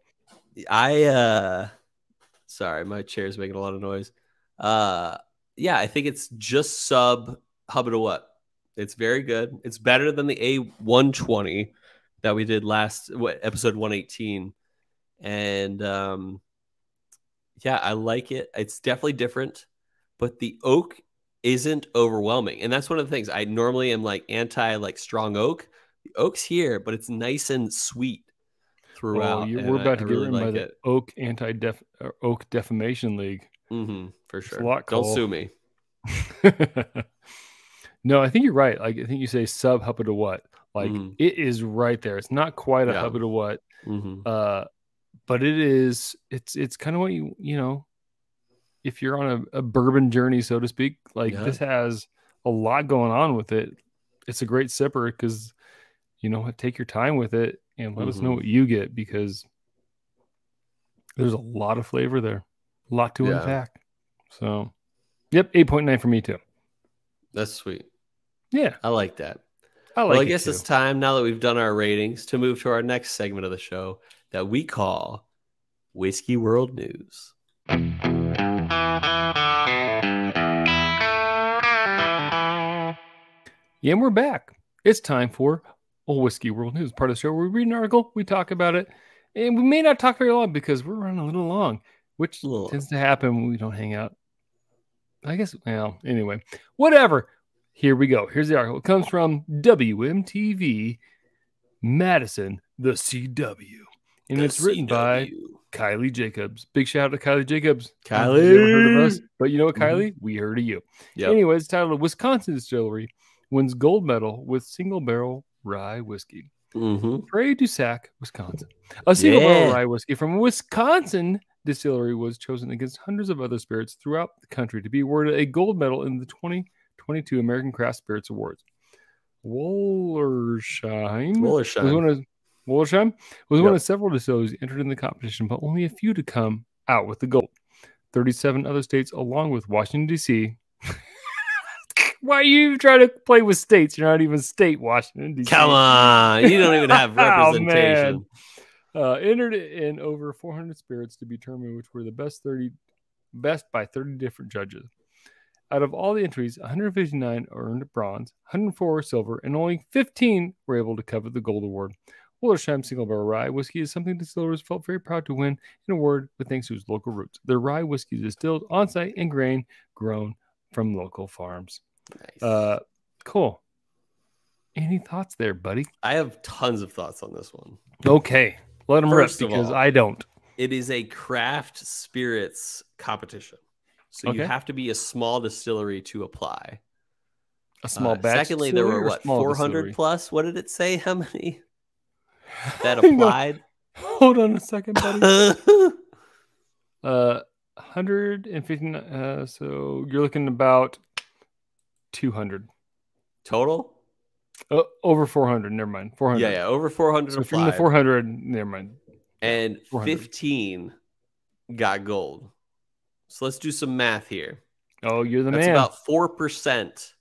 sorry, my chair's making a lot of noise. I think it's just sub Hubba to What. It's very good. It's better than the A120 that we did episode 118. And I like it. It's definitely different, but the oak isn't overwhelming. And that's one of the things. I normally am like anti like strong oak. The oak's here, but it's nice and sweet throughout. We're about to get in by the oak oak defamation league. For sure. A lot, don't sue me. No, I think you're right. Like I think you say sub Hubba to What. Like it is right there. It's not quite a Hubba to What. But it is. It's kind of what you know. If you're on a bourbon journey, so to speak, like this has a lot going on with it. It's a great sipper because take your time with it and let us know what you get because there's a lot of flavor there, a lot to unpack. So, yep, 8.9 for me too. That's sweet. Yeah, I like that. I guess it's time now that we've done our ratings to move to our next segment of the show that we call Whiskey World News. Yeah, and we're back. It's time for Whiskey World News, part of the show where we read an article, we talk about it, and we may not talk very long because we're running a little long, which tends to happen when we don't hang out. I guess, anyway, whatever. Here we go. Here's the article. It comes from WMTV Madison, the CW. and it's written by Kylie Jacobs. Big shout out to Kylie Jacobs. Kylie, you ever heard of us? But you know what, Kylie? Mm-hmm. We heard of you. Yep. Anyways, titled Wisconsin Distillery wins gold medal with single barrel rye whiskey. Prairie du Sac, Wisconsin. A single barrel rye whiskey from a Wisconsin distillery was chosen against hundreds of other spirits throughout the country to be awarded a gold medal in the 2022 American Craft Spirits Awards. Wollersheim was one of several distilleries entered in the competition, but only a few to come out with the gold. 37 other states, along with Washington, D.C. Why are you trying to play with states? You're not even state Washington, D.C. Come on. You don't even have representation. Entered in over 400 spirits to be determined which were the best by 30 different judges. Out of all the entries, 159 earned bronze, 104 were silver, and only 15 were able to covet the gold award. Wollersheim Single Barrel Rye Whiskey is something distillers felt very proud to win an award with thanks to its local roots. Their rye whiskey is distilled on-site and grain grown from local farms. Nice. Cool. Any thoughts there, buddy? I have tons of thoughts on this one. Okay. Let them rip because I don't. It is a craft spirits competition. So you have to be a small distillery to apply. A small batch. Secondly, there were 400 plus? What did it say? How many that applied? Hold on a second, buddy. 159. So you're looking about 200 total. Over 400. Never mind. 400. Yeah, over 400. So from the 400, never mind. And 15 got gold. So let's do some math here. Oh, you're the That's man. About 4%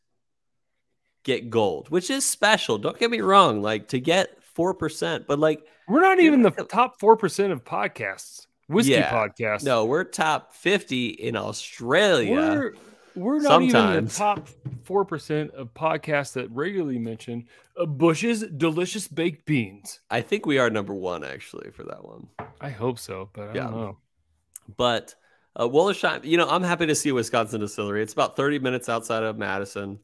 get gold, which is special. Don't get me wrong. Like to get 4%, but like we're not even the top 4% of podcasts, whiskey podcasts. No, we're top 50 in Australia. We're not even the top 4% of podcasts that regularly mention Bush's delicious baked beans. I think we are number one actually for that one. I hope so, but I don't know. But Wollersheim, I'm happy to see a Wisconsin distillery. It's about 30 minutes outside of Madison.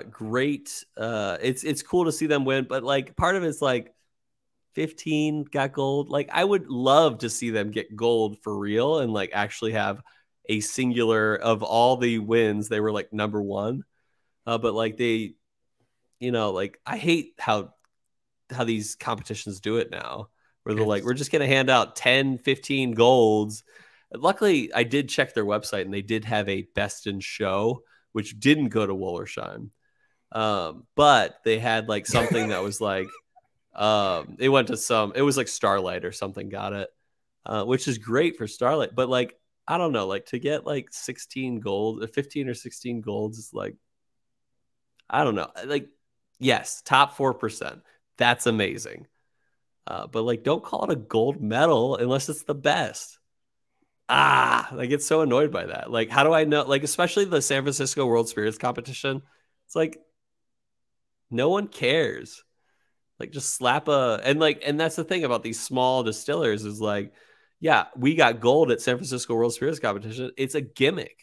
Great. It's cool to see them win, but like part of it's like 15 got gold. Like I would love to see them get gold for real and like actually have a singular of all the wins. They were like number one. But like they, like I hate how these competitions do it now where they're like, we're just going to hand out 10, 15 golds. Luckily, I did check their website and they did have a best in show, which didn't go to Wollersheim. But they had like something that was like, it went to it was like Starlight or something got it, which is great for Starlight. But like, I don't know, like to get like 16 gold, 15 or 16 golds is like, I don't know. Like, yes, top 4%. That's amazing. But like, don't call it a gold medal unless it's the best. I get so annoyed by that. Like, how do I know? Like, especially the San Francisco World Spirits Competition. It's like, no one cares. Like, just slap and that's the thing about these small distillers is like, yeah, we got gold at San Francisco World Spirits Competition. It's a gimmick.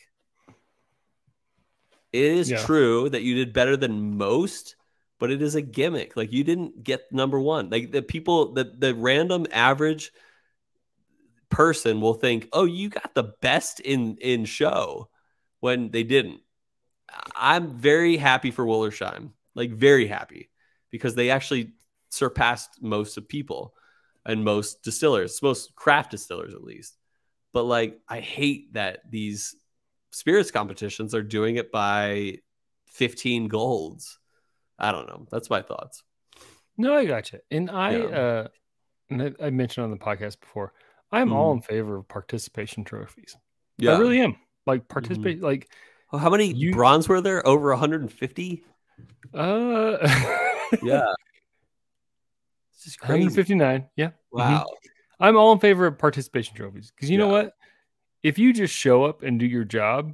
It is true that you did better than most, but it is a gimmick. Like, you didn't get number one. Like, the random average person will think, oh, you got the best in show when they didn't. I'm very happy for Wollersheim, like very happy, because they actually surpassed most of people and most distillers, most craft distillers at least. But like, I hate that these spirits competitions are doing it by 15 golds. I don't know. That's my thoughts. No, I gotcha. And I mentioned on the podcast before, I'm all in favor of participation trophies. Yeah, I really am. Like participate. Like, how many bronze were there? Over 150. Yeah, it's just crazy. 159. Yeah. Wow. I'm all in favor of participation trophies because you know what? If you just show up and do your job,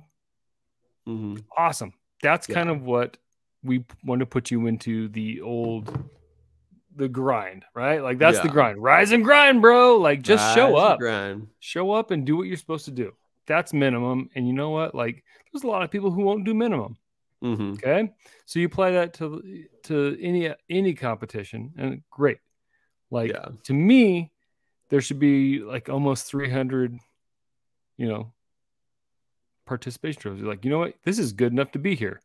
awesome. That's kind of what we want to put you into the grind, right? Like that's the grind. Rise and grind, bro. Like just show up. Show up and do what you're supposed to do. That's minimum. And you know what? Like there's a lot of people who won't do minimum. Okay. So you apply that to any competition and great. Like to me, there should be like almost 300, participation trophies. Like, you know what? This is good enough to be here.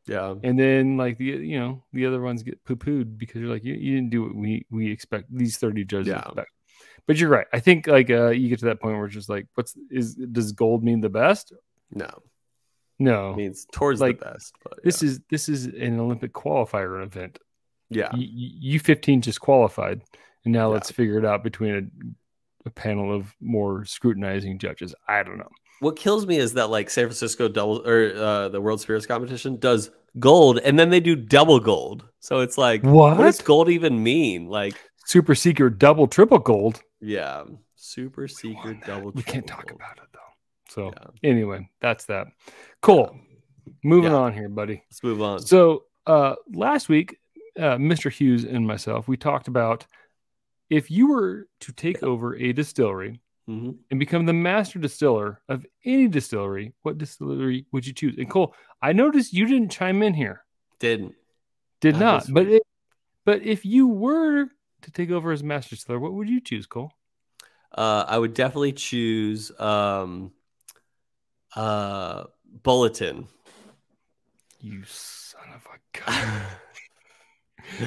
Yeah. And then like the other ones get poo-pooed because you're like, you didn't do what we expect. These 30 judges expect. But you're right. I think like you get to that point where it's just like, does gold mean the best? No. It means towards like, the best. But this is an Olympic qualifier event. Yeah. U15 just qualified, and now let's figure it out between a panel of more scrutinizing judges. I don't know. What kills me is that like San Francisco the World Spirits Competition does gold, and then they do double gold. So it's like, what does gold even mean? Like super secret double triple gold. Yeah, super secret double. We can't talk about it though. So anyway, that's that. Cool. Moving on here, buddy. Let's move on. So last week, Mr. Hughes and myself, we talked about if you were to take over a distillery and become the master distiller of any distillery, what distillery would you choose? And Cole, I noticed you didn't chime in here. Did not. But if you were to take over as master distiller, what would you choose, Cole? I would definitely choose Bulletin. You son of a gun.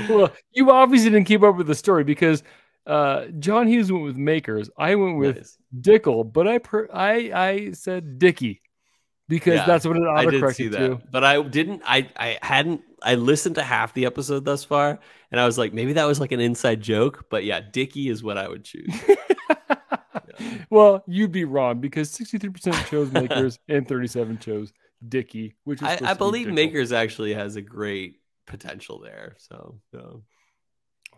Well, you obviously didn't keep up with the story because John Hughes went with Makers. I went with Dickel, but I said Dickey because that's what it autocorrected to. But I didn't. I listened to half the episode thus far, and I was like, maybe that was like an inside joke. But yeah, Dickey is what I would choose. Well, you'd be wrong because 63% chose Makers and 37% chose Dickey, which is I believe Makers actually has a great potential there. So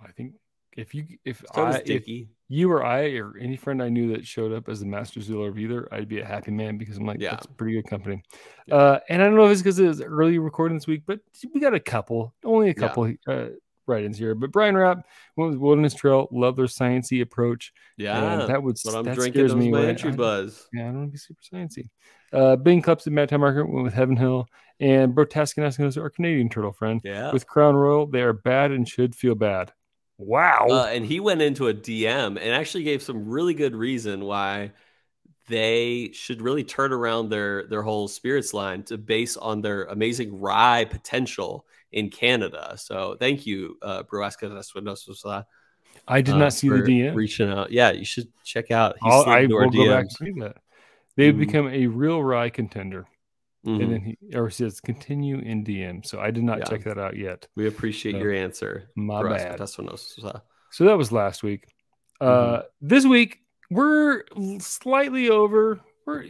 I think if you or I or any friend I knew that showed up as the master distiller of either, I'd be a happy man because I'm like, that's pretty good company. And I don't know if it's because it was early recording this week, but we got only a couple write-ins here. But Brian Rapp went with Wilderness Trail, love their sciencey approach. Yeah, that would what I'm drinking. Those my entry buzz. I don't want to be super sciencey. Bing Cups and Matt Time Market went with Heaven Hill, and Brotaskin Eskimos, our Canadian turtle friend, with Crown Royal. They are bad and should feel bad. Wow. And he went into a DM and actually gave some really good reason why they should really turn around their whole spirits line to base on their amazing rye potential in Canada. So thank you, Broasca. I did not see the DM. Reaching out. Yeah, you should check out. I will go back and see that. They've become a real rye contender. And then he says continue in DM. So I did not check that out yet. We appreciate your answer. My bad. So that was last week. This week we're slightly over. We're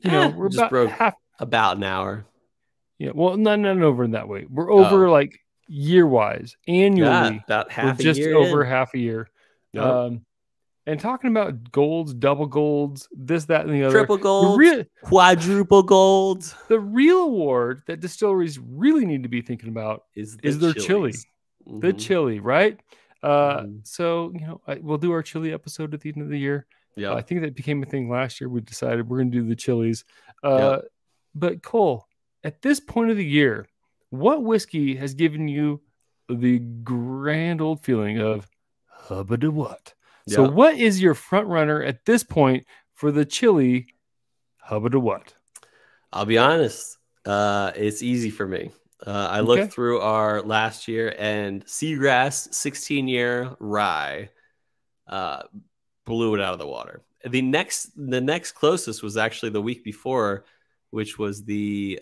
we're about an hour. Yeah, well, not over in that way. We're over like year wise, annually. About half a year. Just over half a year. Yep. And talking about golds, double golds, this, that, and the other. Triple golds, quadruple golds. The real award that distilleries really need to be thinking about is their chili. The chili, right? So, we'll do our chili episode at the end of the year. I think that became a thing last year. We decided we're going to do the chilies. But Cole, at this point of the year, what whiskey has given you the grand old feeling of hubba to what? So what is your front runner at this point for the chili hubba to what? I'll be honest. It's easy for me. I looked through our last year and Seacrest 16-year rye blew it out of the water. The next closest was actually the week before, which was the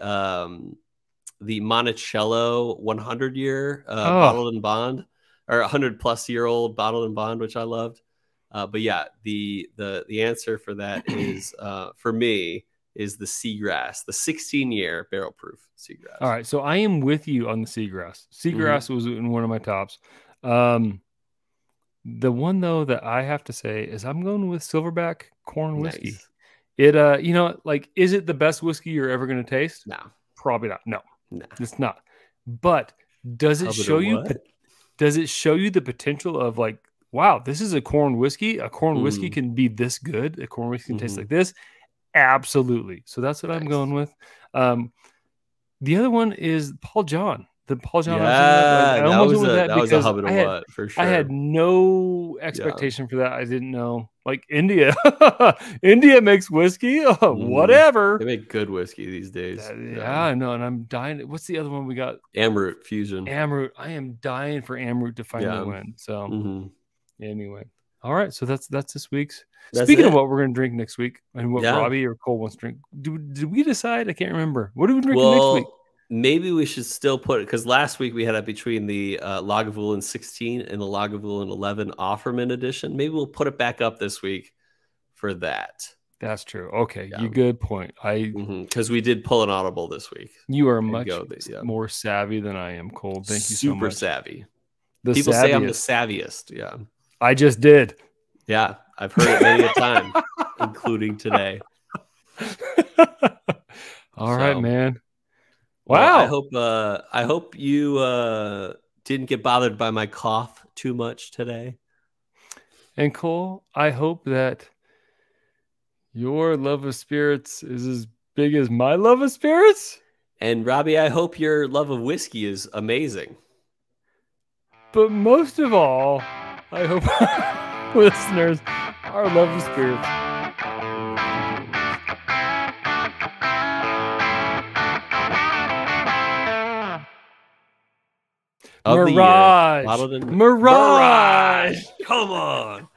Monticello 100-year bottled and bond, or 100-plus-year-old bottled and bond, which I loved. But yeah, the answer for that is for me is the Seacrest, the 16-year barrel proof Seacrest. All right, so I am with you on the Seacrest. Seacrest was in one of my tops. The one though that I have to say is I'm going with Silverback corn whiskey. Nice. It is it the best whiskey you're ever going to taste? No, probably not. No, it's not. But does it show you? Does it show you the potential of like, wow, this is a corn whiskey. A corn whiskey can be this good. A corn whiskey can taste like this. Absolutely. So that's what I'm going with. The other one is Paul John. The Paul John. Yeah, I almost went with that was a because hub and a what for sure. I had no expectation for that. I didn't know. Like India, India makes whiskey. Whatever. They make good whiskey these days. Yeah, I know. And I'm dying. What's the other one we got? Amroot Fusion. Amroot. I am dying for Amroot to finally win. So anyway. All right. So that's this week's. Speaking of what we're going to drink next week and what Robby or Cole wants to drink, did we decide? I can't remember. What are we drinking next week? Maybe we should still put it, because last week we had it between the Lagavulin 16 and the Lagavulin 11 Offerman edition. Maybe we'll put it back up this week for that. That's true. Okay, you good point. Because we did pull an audible this week. You are much more savvy than I am, Cole. Thank you so much. Super savvy. People say I'm the savviest. Yeah, I just did. Yeah, I've heard it many a time, including today. All right, man. Wow. Well, I hope you didn't get bothered by my cough too much today. And Cole, I hope that your love of spirits is as big as my love of spirits. And Robby, I hope your love of whiskey is amazing. But most of all, I hope listeners, our love of spirits. Mirage. Mirage. Mirage. Come on.